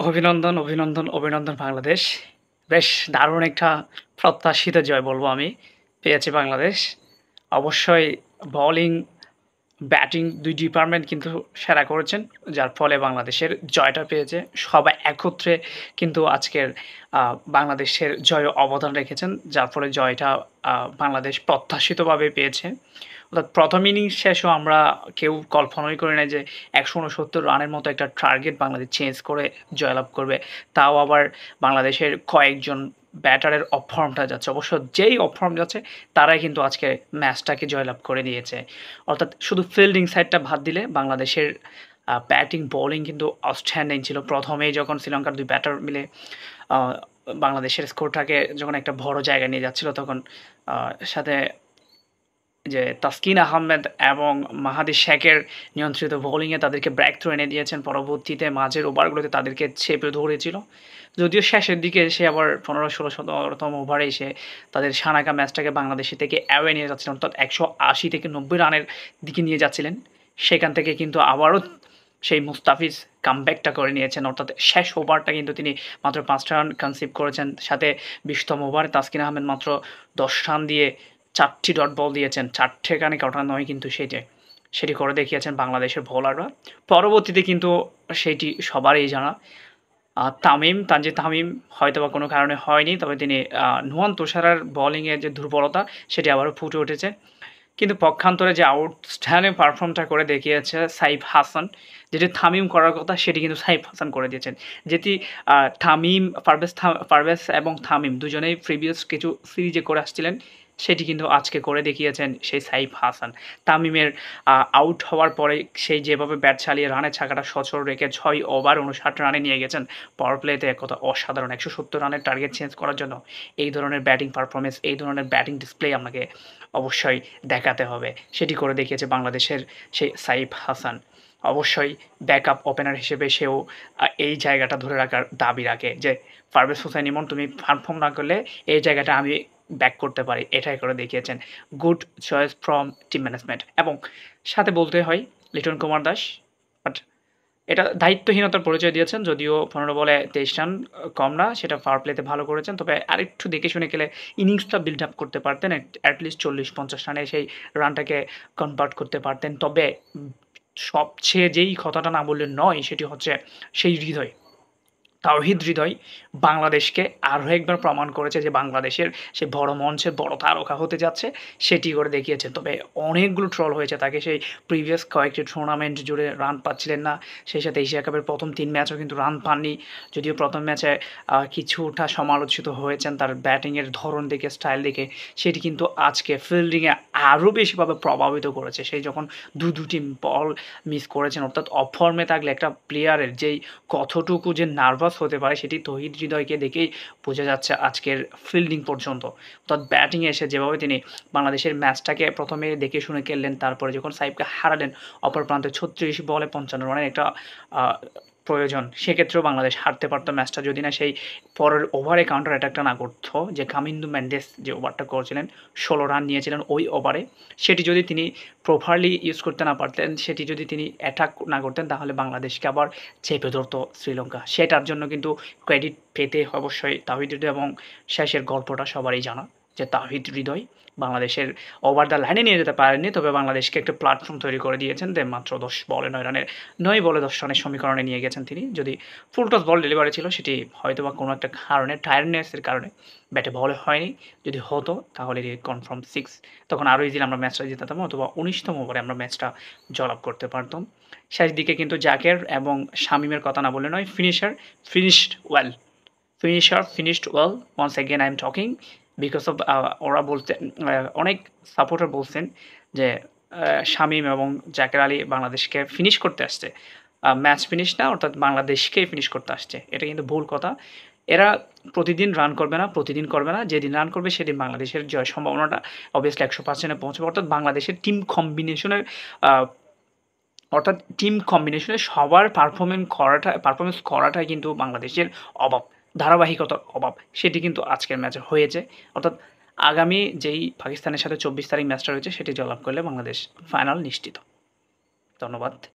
অভিনন্দন, অভিনন্দন, অভিনন্দন বাংলাদেশ। বেশ দারুণ একটা প্রত্যাশিত জয় বলব আমি। পেয়েছে বাংলাদেশ। অবশ্যই বোলিং, ব্যাটিং ২ ডিপার্টমেন্ট কিন্তু সেরা করেছেন। যার ফলে বাংলাদেশের জয়টা পেয়েছে। সবাই একত্রে কিন্তু আজকের বাংলাদেশের জয়ে অবদান রেখেছেন। যার ফলে জয়টা বাংলাদেশ প্রত্যাশিতভাবে পেয়েছে। অর্থাৎ ১ম ইনিংস শেষেও আমরা কেউ কল্পনাই করি নাই যে ১৬৯ রানের মতো একটা টার্গেট বাংলাদেশ চেঞ্জ করে জয়লাভ করবে। তাও আবার বাংলাদেশের কয়েকজন ব্যাটারের অফ ফর্মটা যাচ্ছে। অবশ্য যেই অফ ফর্ম যাচ্ছে তারাই কিন্তু আজকে ম্যাচটাকে জয়লাভ করে দিয়েছে। অর্থাৎ শুধু ফিল্ডিং সাইডটা বাদ দিলে বাংলাদেশের ব্যাটিং, বোলিং কিন্তু আউটস্ট্যান্ডিং ছিল। ১ম এই যখন শ্রীলঙ্কার ২ ব্যাটার মিলে আ বাংলাদেশের স্কোরটাকে যখন একটা বড় জায়গায় নিয়ে যাচ্ছিল তখন সাথে যে তাসকিন আহমেদ এবং মাহাদি শেখের নিয়ন্ত্রিত বোলিংয়ে তাদেরকে ব্রেক থ্রু এনে দিয়েছেন। পরবর্তীতে মাঝের ওভারগুলোতে তাদেরকে চেপে ধরেছিল। যদিও শেষের দিকে এসে আবার ১৫-১৬তম ওভারে এসে তাদের সানাকা ম্যাচটাকে বাংলাদেশি থেকে অ্যাওয়ে নিয়ে যাচ্ছিলেন। অর্থাৎ ১৮০ থেকে ৯০ রানের দিকে নিয়ে যাচ্ছিলেন। সেখান থেকে কিন্তু আবারও সেই মুস্তাফিজ কামব্যাকটা করে নিয়েছেন। অর্থাৎ শেষ ওভারটা কিন্তু তিনি মাত্র ৫ রান কনসিভ করেছেন। সাথে ২০তম ওভারে তাসকিন আহমেদ মাত্র ১০ রান দিয়ে ৪টি ডট বল দিয়েছেন। ৪ রানে কাটা নয় কিন্তু সেটি করে দেখিয়েছেন বাংলাদেশের বোলাররা। পরবর্তীতে কিন্তু সেটি সবারই জানা। তানজিদ তামিম হয়তোবা কোনো কারণে হয়নি। তবে তিনি নুয়ান তুষারার বোলিংয়ের যে দুর্বলতা সেটি আবারও ফুটে উঠেছে। কিন্তু পক্ষান্তরে যে আউটস্ট্যান্ডিং পারফর্মটা করে দেখিয়েছে সাইফ হাসান, যেটি তামিম করার কথা সেটি কিন্তু সাইফ হাসান করে দিয়েছেন। যেটি তামিম, পারভেজ এবং তামিম দুজনেই প্রিভিয়াস কিছু সিরিজে করে আসছিলেন, সেটি কিন্তু আজকে করে দেখিয়েছেন সেই সাইফ হাসান। তামিমের আউট হওয়ার পরে সেই যেভাবে ব্যাট চালিয়ে রানের ছাকাটা সচল রেখে ৬ ওভার ৫৯ রানে নিয়ে গেছেন। পাওয়ার প্লেতে এক কথা অসাধারণ। ১৭০ রানের টার্গেট চেঞ্জ করার জন্য এই ধরনের ব্যাটিং পারফরম্যান্স, এই ধরনের ব্যাটিং ডিসপ্লে আপনাকে অবশ্যই দেখাতে হবে। সেটি করে দেখিয়েছে বাংলাদেশের সেই সাইফ হাসান। অবশ্যই ব্যাকআপ ওপেনার হিসেবে সেও এই জায়গাটা ধরে রাখার দাবি রাখে যে, পারভেজ হোসেন ইমন তুমি পারফর্ম না করলে এই জায়গাটা আমি ব্যাক করতে পারি। এটাই করে দেখিয়েছেন। Good choice from team management এবং সাথে বলতে হয় লিটন কুমার দাস। বাট এটা দায়িত্বহীনতার পরিচয় দিয়েছেন। যদিও ১৫ বলে ২৩ রান কম না, সেটা পাওয়ার প্লেতে ভালো করেছেন। তবে আরেকটু দেখে শুনে খেলে ইনিংসটা বিল্ড আপ করতে পারতেন। অ্যাটলিস্ট ৪০-৫০ রানে সেই রানটাকে কনভার্ট করতে পারতেন। তবে সবচেয়ে যেই কথাটা না বললে নয় সেটি হচ্ছে সেই হৃদয়। তাওহিদ হৃদয় বাংলাদেশকে আরও একবার প্রমাণ করেছে যে বাংলাদেশের সে বড় মঞ্চে বড় তারকা হতে যাচ্ছে, সেটি করে দেখিয়েছে। তবে অনেকগুলো ট্রল হয়েছে তাকে সেই প্রিভিয়াস কয়েকটি টুর্নামেন্ট জুড়ে রান পাচ্ছিলেন না। সেই সাথে এশিয়া কাপের প্রথম ৩ ম্যাচেও কিন্তু রান পাননি। যদিও প্রথম ম্যাচে কিছুটা সমালোচিত হয়েছেন তার ব্যাটিংয়ের ধরন দেখে, স্টাইল দেখে। সেটি কিন্তু আজকে ফিল্ডিংয়ে আরও বেশিভাবে প্রভাবিত করেছে। সেই যখন দুটি বল মিস করেছেন, অর্থাৎ অফ ফর্মে থাকলে একটা প্লেয়ারের যেই কতটুকু যে নার্ভাস হতে পারে সেটি তৌহিদ হৃদয়কে দেখেই বোঝা যাচ্ছে আজকের ফিল্ডিং পর্যন্ত। অর্থাৎ ব্যাটিংয়ে এসে যেভাবে তিনি বাংলাদেশের ম্যাচটাকে প্রথমে দেখে শুনে খেললেন, তারপরে যখন সাইফকে হারালেন অপর প্রান্তে ৩৬ বলে ৫৫ রানের একটা প্রয়োজন, সেক্ষেত্রেও বাংলাদেশ হারতে পারত ম্যাচটা যদি না সেই পরের ওভারে কাউন্টার অ্যাটাকটা না করতো। যে কামিন্দু মেন্ডেস যে ওভারটা করেছিলেন ১৬ রান নিয়েছিলেন ওই ওভারে, সেটি যদি তিনি প্রপারলি ইউজ করতে না পারতেন, সেটি যদি তিনি অ্যাটাক না করতেন তাহলে বাংলাদেশকে আবার চেপে ধরতো শ্রীলঙ্কা। সেটার জন্য কিন্তু ক্রেডিট পেতে অবশ্যই তাওহিদ হৃদয় এবং শেষের গল্পটা সবারই জানা যে তাওহিদ হৃদয় বাংলাদেশের ওভার দ্য লাইনে নিয়ে যেতে পারেননি, তবে বাংলাদেশকে একটা প্ল্যাটফর্ম তৈরি করে দিয়েছেন। মাত্র ১০ বলে ৯ বলে ১০ রানের সমীকরণে নিয়ে গেছেন তিনি। যদি ফুল টস বল ডেলিভারি ছিল সেটি হয়তোবা কোনো একটা কারণে টায়ার্ডনেসের কারণে ব্যাটে বলে হয়নি। যদি হতো তাহলে কনফার্ম 6, তখন আরও ইজিলি আমরা ম্যাচটা জিতাতাম, অথবা ১৯তম ওভারে আমরা ম্যাচটা জয়লাভ করতে পারতাম। শেষ দিকে কিন্তু জাকের এবং শামিমের কথা না বললে নয়, finished well. Finished well. Once again I am talking because of ওরা বলতে অনেক সাপোর্টার বলছেন যে শামিম এবং জাকের আলী বাংলাদেশকে ফিনিশ করতে আসছে, ম্যাচ ফিনিশ না, অর্থাৎ বাংলাদেশকেই ফিনিশ করতে আসছে। এটা কিন্তু ভুল কথা। এরা প্রতিদিন রান করবে না। যেদিন রান করবে সেদিন বাংলাদেশের জয় সম্ভাবনাটা অবভিয়াসলি ১০০% পৌঁছবে। অর্থাৎ বাংলাদেশের টিম কম্বিনেশনে সবার পারফরমেন্স করাটাই কিন্তু বাংলাদেশের অভাব, ধারাবাহিকতার অভাব। সেটি কিন্তু আজকের ম্যাচে হয়েছে। অর্থাৎ আগামী যেই পাকিস্তানের সাথে ২৪ তারিখ ম্যাচটা রয়েছে সেটি জয়লাভ করলে বাংলাদেশ ফাইনাল নিশ্চিত। ধন্যবাদ।